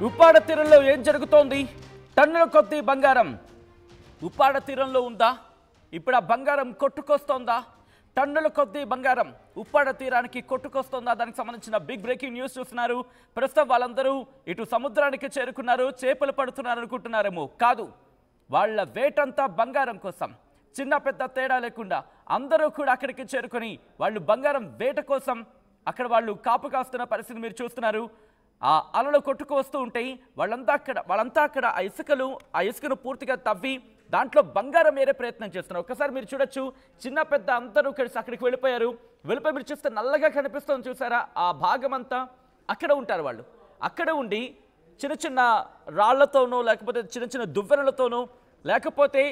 ఉప్పాడ తీరంలో ఏం జరుగుతోంది? టన్నుల కొద్దీ బంగారం ఉప్పాడ తీరంలో ఉందా? ఇప్పుడు ఆ బంగారం కొట్టుకొస్తోందా? టన్నుల కొద్దీ బంగారం ఉప్పాడ తీరానికి కొట్టుకొస్తోందా? దానికి సంబంధించిన బిగ్ బ్రేకింగ్ న్యూస్ చూస్తున్నారు. ప్రస్తుతం వాళ్ళందరూ ఇటు సముద్రానికి చేరుకున్నారు, చేపలు పడుతున్నారు అనుకుంటున్నారేమో. కాదు, వాళ్ళ వేటంతా బంగారం కోసం. చిన్న పెద్ద తేడా లేకుండా అందరూ కూడా అక్కడికి చేరుకొని వాళ్ళు బంగారం వేట కోసం అక్కడ వాళ్ళు కాపు కాస్తున్న పరిస్థితి మీరు చూస్తున్నారు. ఆ అలలు కొట్టుకు వస్తూ ఉంటాయి. వాళ్ళంతా అక్కడ ఆ ఇసుకను పూర్తిగా తవ్వి దాంట్లో బంగారం ఏరే ప్రయత్నం చేస్తున్నారు. ఒకసారి మీరు చూడొచ్చు, చిన్న పెద్ద అందరూ కలిసి అక్కడికి వెళ్ళిపోయి మీరు చూస్తే నల్లగా కనిపిస్తుంది చూసారా? ఆ భాగం అంతా అక్కడ ఉంటారు. వాళ్ళు అక్కడ ఉండి చిన్న చిన్న రాళ్లతోనో లేకపోతే చిన్న చిన్న దువ్వెనలతోనో లేకపోతే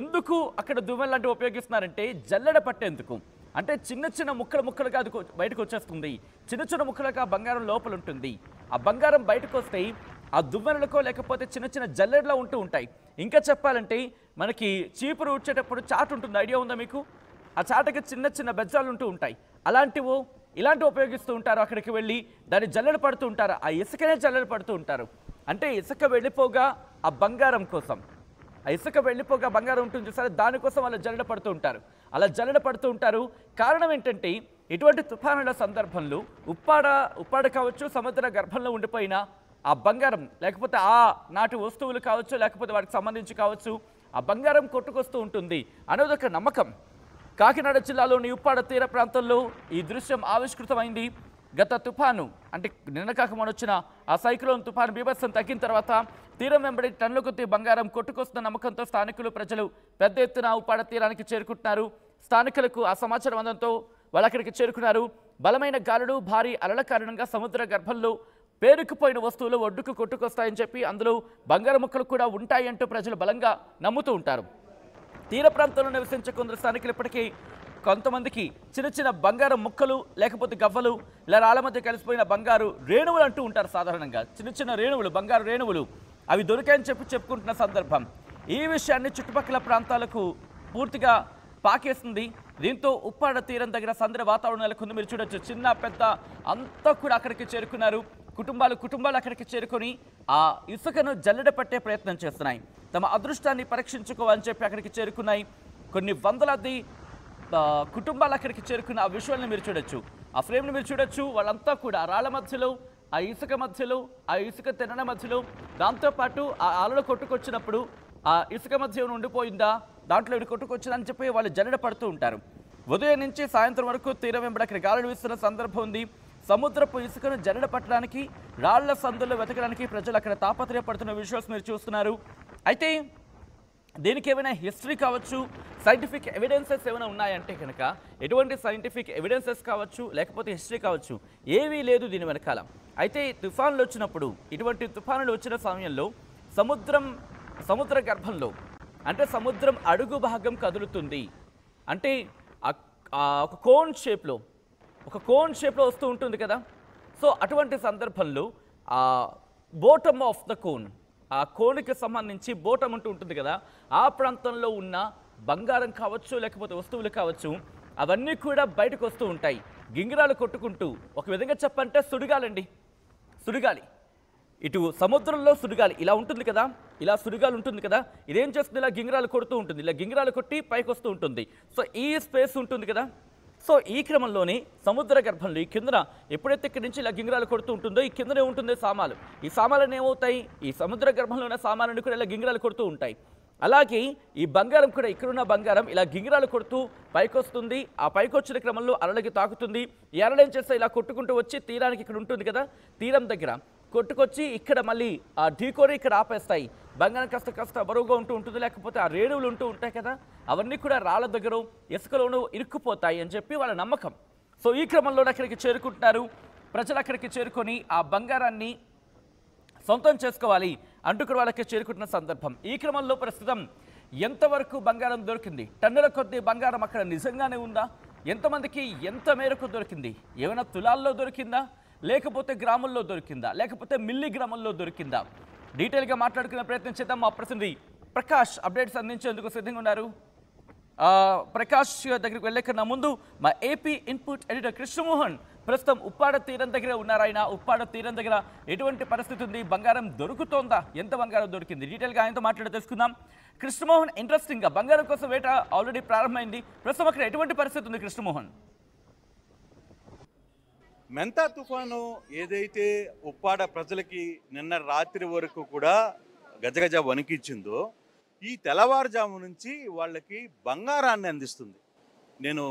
ఎందుకు అక్కడ దువ్వెన లాంటివి ఉపయోగిస్తున్నారంటే జల్లెడ పట్టేందుకు. అంటే చిన్న చిన్న ముక్కలుగా అది బయటకు వచ్చేస్తుంది. చిన్న చిన్న ముక్కలుగా బంగారం లోపల ఉంటుంది. ఆ బంగారం బయటకు వస్తాయి ఆ దువ్వెనలకో లేకపోతే చిన్న చిన్న జల్లెడలో ఉంటూ ఉంటాయి. ఇంకా చెప్పాలంటే మనకి చీపురు ఊడ్చేటప్పుడు చాటు ఉంటుంది, ఐడియా ఉందా మీకు? ఆ చాటకి చిన్న చిన్న బెజ్జాలు ఉంటూ ఉంటాయి. ఇలాంటివి ఉపయోగిస్తూ ఉంటారు. అక్కడికి వెళ్ళి దాన్ని జల్లెడ పడుతూ ఉంటారు. ఆ ఇసుకనే జల్లెడ పడుతూ ఉంటారు. అంటే ఇసుక వెళ్ళిపోగా ఆ బంగారం కోసం, ఆ ఇసుక వెళ్ళిపోగా బంగారం ఉంటుంది సరే, దానికోసం వాళ్ళు జల్లెడ పడుతూ ఉంటారు. అలా జల్లెడ పడుతూ ఉంటారు. కారణం ఏంటంటే ఇటువంటి తుఫానుల సందర్భంలో ఉప్పాడ కావచ్చు, సముద్ర గర్భంలో ఉండిపోయిన ఆ బంగారం లేకపోతే ఆ నాటి వస్తువులు కావచ్చు లేకపోతే వాటికి సంబంధించి కావచ్చు, ఆ బంగారం కొట్టుకొస్తూ ఉంటుంది అనేది ఒక నమ్మకం. కాకినాడ జిల్లాలోని ఉప్పాడ తీర ప్రాంతంలో ఈ దృశ్యం ఆవిష్కృతమైంది. గత తుఫాను అంటే నిన్న కాక మొన్నొచ్చిన ఆ సైక్లోన్ తుఫాను బీభత్సం తగ్గిన తర్వాత తీరం వెంబడి టన్నుల కొద్దీ బంగారం కొట్టుకొస్తున్న నమ్మకంతో స్థానికులు ప్రజలు పెద్ద ఎత్తున ఉప్పాడ తీరానికి చేరుకుంటున్నారు. స్థానికులకు ఆ సమాచారం అందంతో వాళ్ళు అక్కడికి చేరుకున్నారు. బలమైన గాలులు, భారీ అలల కారణంగా సముద్ర గర్భంలో పేరుకుపోయిన వస్తువులు ఒడ్డుకు కొట్టుకొస్తాయని చెప్పి అందులో బంగారు ముక్కలు కూడా ఉంటాయంటూ ప్రజలు బలంగా నమ్ముతూ ఉంటారు. తీర ప్రాంతంలో నివసించే కొందరు స్థానికులు ఇప్పటికీ కొంతమందికి చిన్న చిన్న బంగారం ముక్కలు లేకపోతే గవ్వలు ఇలా రాళ్ళ మధ్య కలిసిపోయిన బంగారు రేణువులు అంటూ ఉంటారు. సాధారణంగా చిన్న చిన్న రేణువులు, బంగారు రేణువులు అవి దొరికాయని చెప్పుకుంటున్న సందర్భం. ఈ విషయాన్ని చుట్టుపక్కల ప్రాంతాలకు పూర్తిగా పాకేస్తుంది. దీంతో ఉప్పాడ తీరం దగ్గర సందర వాతావరణం నెలకొంది. మీరు చూడొచ్చు, చిన్న పెద్ద అంతా కూడా అక్కడికి చేరుకున్నారు. కుటుంబాలు అక్కడికి చేరుకొని ఆ ఇసుకను జల్లెడ పట్టే ప్రయత్నం చేస్తున్నాయి. తమ అదృష్టాన్ని పరీక్షించుకోవాలని చెప్పి అక్కడికి చేరుకున్నాయి. కొన్ని వందలాది కుటుంబాలు అక్కడికి చేరుకున్న ఆ విజువల్ని మీరు చూడొచ్చు, ఆ ఫ్రేమ్ని మీరు చూడొచ్చు. వాళ్ళంతా కూడా రాళ్ల మధ్యలో, ఆ ఇసుక మధ్యలో, ఆ ఇసుక తినడ మధ్యలో, దాంతోపాటు ఆ అలలు కొట్టుకొచ్చినప్పుడు ఆ ఇసుక మధ్య ఉండిపోయిందా, దాంట్లో ఇటు కొట్టుకొచ్చిందని చెప్పి వాళ్ళు జల్లెడ పడుతూ ఉంటారు. ఉదయం నుంచి సాయంత్రం వరకు తీరం వెంబడి అక్కడ గాలులు వీస్తున్న సందర్భం ఉంది. సముద్రపు ఇసుకను జల్లెడ పట్టడానికి, రాళ్ల సందుల్లో వెతకడానికి ప్రజలు అక్కడ తాపత్రయపడుతున్న విజువల్స్ మీరు చూస్తున్నారు. అయితే దీనికి ఏమైనా హిస్టరీ కావచ్చు, సైంటిఫిక్ ఎవిడెన్సెస్ ఏమైనా ఉన్నాయంటే కనుక ఎటువంటి సైంటిఫిక్ ఎవిడెన్సెస్ కావచ్చు లేకపోతే హిస్టరీ కావచ్చు ఏవీ లేదు దీని వెనకాల. అయితే తుఫానులు వచ్చినప్పుడు, ఇటువంటి తుఫానులు వచ్చిన సమయంలో సముద్ర గర్భంలో అంటే సముద్రం అడుగు భాగం కదులుతుంది. అంటే ఒక కోన్ షేప్లో వస్తూ ఉంటుంది కదా. సో అటువంటి సందర్భంలో ఆ బోటమ్ ఆఫ్ ద కోన్, ఆ కోన్కి సంబంధించి బోటమ్ అంటూ ఉంటుంది కదా, ఆ ప్రాంతంలో ఉన్న బంగారం కావచ్చు లేకపోతే వస్తువులు కావచ్చు అవన్నీ కూడా బయటకు వస్తూ ఉంటాయి. గింగిరాలు కొట్టుకుంటూ, ఒక విధంగా చెప్పంటే సుడిగాలి ఇటు సముద్రంలో సుడిగాలి ఇలా ఉంటుంది కదా, ఇలా సుడిగాలి ఉంటుంది కదా, ఇదేం చేస్తుంది, ఇలా గింగిరాలు కొడుతూ ఉంటుంది, ఇలా గింగిరాలు కొట్టి పైకి వస్తూ ఉంటుంది. సో ఈ స్పేస్ ఉంటుంది కదా. సో ఈ క్రమంలోనే సముద్ర గర్భంలో ఈ కిందన ఎప్పుడైతే ఇక్కడి నుంచి ఇలా గింగిరాలు కొడుతూ ఉంటుందో ఈ కిందనే ఉంటుంది సామాలు. ఈ సామాలను ఏమవుతాయి, ఈ సముద్ర గర్భంలో ఉన్న సామాలను కూడా ఇలా గింగిరాలు కొడుతూ ఉంటాయి. అలాగే ఈ బంగారం కూడా, ఇక్కడున్న బంగారం ఇలా గింగిరాలు కొడుతూ పైకి వస్తుంది. ఆ పైకి వచ్చిన క్రమంలో అలలకి తాకుతుంది. ఈ అలలు ఏం చేస్తే ఇలా కొట్టుకుంటూ వచ్చి తీరానికి ఇక్కడ ఉంటుంది కదా, తీరం దగ్గర కొట్టుకొచ్చి ఇక్కడ మళ్ళీ ఆ ఢీకొని ఇక్కడ ఆపేస్తాయి. బంగారం కాస్త బరువుగా ఉంటుంది, లేకపోతే ఆ రేణువులు ఉంటూ ఉంటాయి కదా, అవన్నీ కూడా రాళ్ళ దగ్గర ఇసుకలోనూ ఇరుక్కుపోతాయి అని చెప్పి వాళ్ళ నమ్మకం. సో ఈ క్రమంలో అక్కడికి చేరుకుంటున్నారు ప్రజలు. అక్కడికి చేరుకొని ఆ బంగారాన్ని సొంతం చేసుకోవాలి అంటూ కూడా వాళ్ళకి చేరుకుంటున్న సందర్భం. ఈ క్రమంలో ప్రస్తుతం ఎంతవరకు బంగారం దొరికింది, టన్నుల కొద్దీ బంగారం అక్కడ నిజంగానే ఉందా, ఎంతమందికి ఎంత మేరకు దొరికింది, ఏమైనా తులాల్లో దొరికిందా, లేకపోతే గ్రాముల్లో దొరికిందా, లేకపోతే మిల్లీగ్రాముల్లో దొరికిందా, డీటెయిల్గా మాట్లాడుకునే ప్రయత్నం చేద్దాం. మా ప్రతినిధి ప్రకాష్ అప్డేట్స్ అందించేందుకు సిద్ధంగా ఉన్నారు. ప్రకాష్ దగ్గరికి వెళ్ళే కన్నా ముందు మా ఏపీ ఇన్పుట్ ఎడిటర్ కృష్ణమోహన్ ప్రస్తుతం ఉప్పాడ తీరం దగ్గర ఉన్నారు ఆయన. ఉప్పాడ తీరం దగ్గర ఎటువంటి పరిస్థితి ఉంది, బంగారం దొరుకుతోందా, ఎంత బంగారం దొరికింది, డీటెయిల్గా ఆయనతో మాట్లాడి తెలుసుకుందాం. కృష్ణమోహన్, ఇంట్రెస్టింగ్గా బంగారం కోసం వేట ఆల్రెడీ ప్రారంభమైంది. ప్రస్తుతం అక్కడ ఎటువంటి పరిస్థితి ఉంది కృష్ణమోహన్? మెంతా తుఫాను ఏదైతే ఉప్పాడ ప్రజలకి నిన్న రాత్రి వరకు కూడా గజగజ వణికిచ్చిందో, ఈ తెల్లవారుజాము నుంచి వాళ్ళకి బంగారాన్ని అందిస్తుంది. నేను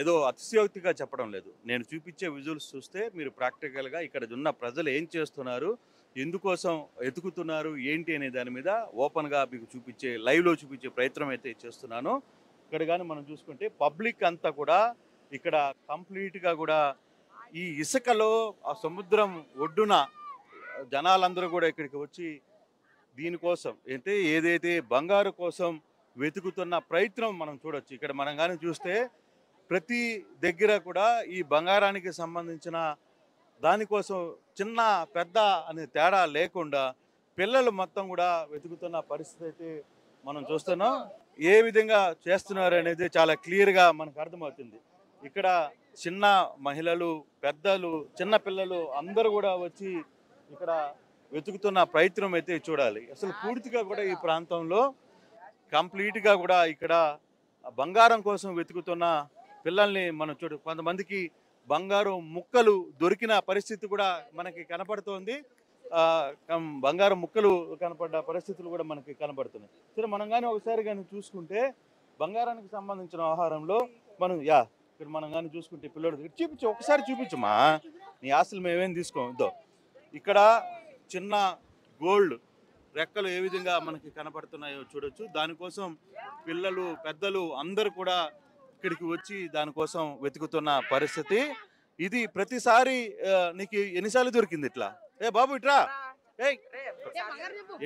ఏదో అతిశయోక్తిగా చెప్పడం లేదు. నేను చూపించే విజువల్స్ చూస్తే మీరు ప్రాక్టికల్గా ఇక్కడ ఉన్న ప్రజలు ఏం చేస్తున్నారు, ఎందుకోసం ఎతుకుతున్నారు, ఏంటి అనే దాని మీద ఓపెన్గా మీకు చూపించే, లైవ్లో చూపించే ప్రయత్నం అయితే చేస్తున్నాను. ఇక్కడ కానీ మనం చూసుకుంటే పబ్లిక్ అంతా కూడా ఇక్కడ కంప్లీట్గా కూడా ఈ ఇసుకలో ఆ సముద్రం ఒడ్డున జనాలందరూ కూడా ఇక్కడికి వచ్చి దీనికోసం అంటే ఏదైతే బంగారు కోసం వెతుకుతున్న ప్రయత్నం మనం చూడొచ్చు. ఇక్కడ మనం కానీ చూస్తే ప్రతి దగ్గర కూడా ఈ బంగారానికి సంబంధించిన దానికోసం చిన్న పెద్ద అనే తేడా లేకుండా పిల్లలు మొత్తం కూడా వెతుకుతున్న పరిస్థితి అయితే మనం చూస్తున్నాం. ఏ విధంగా చేస్తున్నారు అనేది చాలా క్లియర్గా మనకు అర్థమవుతుంది. ఇక్కడ చిన్న మహిళలు, పెద్దలు, చిన్న పిల్లలు అందరూ కూడా వచ్చి ఇక్కడ వెతుకుతున్న ప్రయత్నం అయితే చూడాలి. అసలు పూర్తిగా కూడా ఈ ప్రాంతంలో కంప్లీట్గా కూడా ఇక్కడ బంగారం కోసం వెతుకుతున్న పిల్లల్ని మనం కొంతమందికి బంగారు ముక్కలు దొరికిన పరిస్థితి కూడా మనకి కనపడుతోంది. బంగారు ముక్కలు కనపడ్డ పరిస్థితులు కూడా మనకి కనపడుతున్నాయి. సరే, మనం కానీ ఒకసారి కానీ చూసుకుంటే బంగారానికి సంబంధించిన ఆహారంలో మనం ఇక్కడ మనం కానీ చూసుకుంటే పిల్లలు చూపించు, ఒకసారి చూపించమ్మా, నీ ఆస్తులు మేమేం తీసుకోం. ఇద్దో ఇక్కడ చిన్న గోల్డ్ రెక్కలు ఏ విధంగా మనకి కనపడుతున్నాయో చూడొచ్చు. దానికోసం పిల్లలు, పెద్దలు అందరూ కూడా ఇక్కడికి వచ్చి దానికోసం వెతుకుతున్న పరిస్థితి. ఇది ప్రతిసారి నీకు ఎన్నిసార్లు దొరికింది ఇట్లా? ఏ బాబు ఇట్రా,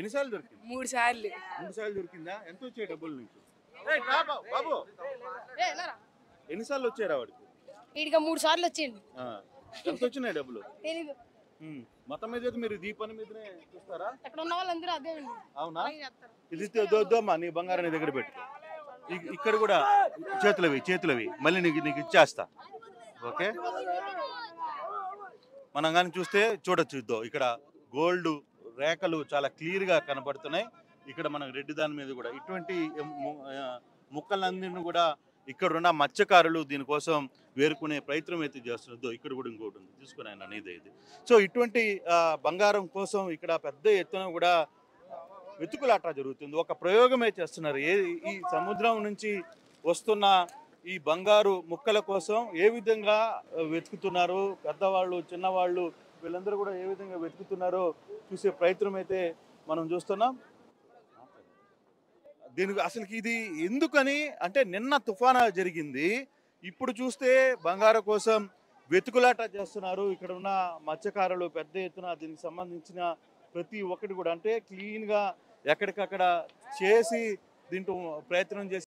ఎన్నిసార్లు దొరికింది? 3 సార్లు. 3 సార్లు దొరికిందా? ఎంత వచ్చాయి డబ్బులు నీకు? బాబు ఎన్నిసార్లు వచ్చారా వాడికి? వీడికి 3 సార్లు వచ్చింది. ఎంత వచ్చినాయి డబ్బులు? తెలీదు. మొత్తం మీద మీరు ఈ పని మీదనే చూస్తారా? అక్కడ ఉన్న వాళ్ళందరూ అదే అండి. అవునా? ఇది దోద్దమ్మా, నీ బంగారం నీ దగ్గర పెట్టు. ఇక్కడ కూడా చేతులవి మళ్ళీ నీకు ఇచ్చేస్తా. ఓకే, మనం కానీ చూస్తే చూడొచ్చు. ఇద్దో ఇక్కడ గోల్డ్ రేఖలు చాలా క్లియర్గా కనపడుతున్నాయి. ఇక్కడ మనం రెడ్డి దాని మీద కూడా ఇటువంటి ముక్కలన్నింటిని కూడా ఇక్కడ ఉన్న మత్స్యకారులు దీనికోసం వేరుకునే ప్రయత్నం అయితే చేస్తున్నారు. ఇక్కడ కూడా ఇంకోటి ఉంది, తీసుకుని ఆయన అనేది ఇది. సో ఇటువంటి బంగారం కోసం ఇక్కడ పెద్ద ఎత్తున కూడా వెతుకులాట జరుగుతుంది. ఒక ప్రయోగమే చేస్తున్నారు. ఈ సముద్రం నుంచి వస్తున్న ఈ బంగారు ముక్కల కోసం ఏ విధంగా వెతుకుతున్నారు, పెద్దవాళ్ళు, చిన్నవాళ్ళు వీళ్ళందరూ కూడా ఏ విధంగా వెతుకుతున్నారో చూసే ప్రయత్నం అయితే మనం చూస్తున్నాం. దీనికి అసలుకి ఇది ఎందుకని అంటే నిన్న తుఫాను జరిగింది, ఇప్పుడు చూస్తే బంగారం కోసం వెతుకులాట చేస్తున్నారు. ఇక్కడ ఉన్న మత్స్యకారులు పెద్ద ఎత్తున దీనికి సంబంధించిన ప్రతి ఒక్కటి కూడా అంటే క్లీన్గా ఎక్కడికక్కడ చేసి దీంట్లో ప్రయత్నం చేసి